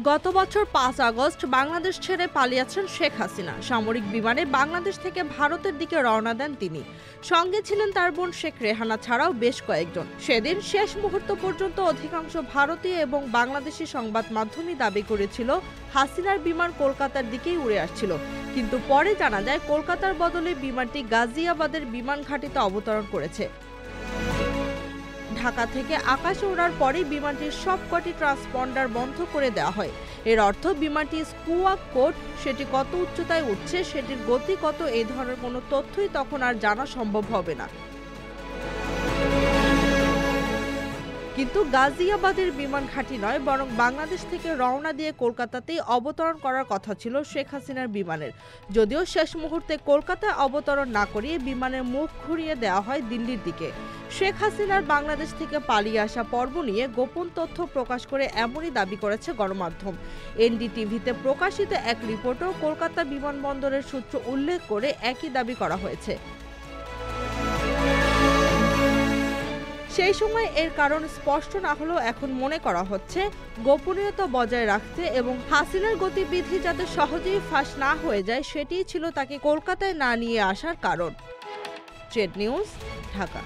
গত বছর ৫ আগস্ট বাংলাদেশ ছেড়ে পালিয়েছেন শেখ হাসিনা। সামরিক বিমানে বাংলাদেশ থেকে ভারতের দিকে রওনা দেন তিনি। সঙ্গে ছিলেন তার বোন শেখ রেহানা ছাড়াও বেশ কয়েকজন। সেদিন শেষ মুহূর্ত পর্যন্ত অধিকাংশ ভারতীয় এবং বাংলাদেশি সংবাদ মাধ্যমই দাবি করেছিল হাসিনার বিমান কলকাতার দিকেই উড়ে আসছিল। কিন্তু পরে জানা যায় কলকাতার বদলে বিমানটি গাজিয়াবাদের বিমান ঘাঁটিতে অবতরণ করেছে। ঢাকা থেকে আকাশে ওড়ার পরেই বিমানটির সবকটি ট্রান্সপন্ডার বন্ধ করে দেওয়া হয়। এর অর্থ বিমানটি স্কুয়াক কোড, সেটি কত উচ্চতায় উঠছে, সেটির গতি কত, এই ধরনের কোনো তথ্যই তখন আর জানা সম্ভব হবে না। কিন্তু গাজিয়াবাদের বিমান ঘাঁটি নয়, বরং বাংলাদেশ থেকে রওনা দিয়ে কলকাতাতেই অবতরণ করার কথা ছিল শেখ হাসিনার বিমানের। যদিও শেষ মুহূর্তে কলকাতায় অবতরণ না করিয়ে বিমানের মুখ ঘুরিয়ে দেওয়া হয় দিল্লির দিকে। শেখ হাসিনার বাংলাদেশ থেকে পালিয়ে আসা পর্ব নিয়ে গোপন তথ্য প্রকাশ করে এমনই দাবি করেছে গণমাধ্যম। এনডিটিভিতে প্রকাশিত এক রিপোর্টও কলকাতা বিমানবন্দরের সূত্র উল্লেখ করে একই দাবি করা হয়েছে। সেই সময় এর কারণ স্পষ্ট না হলেও এখন মনে করা হচ্ছে গোপনীয়তা বজায় রাখতে এবং হাসিনার গতিবিধি যাতে সহজেই ফাঁস না হয়ে যায়, সেটিই ছিল তাকে কলকাতায় না নিয়ে আসার কারণ। Trade news, Dhaka.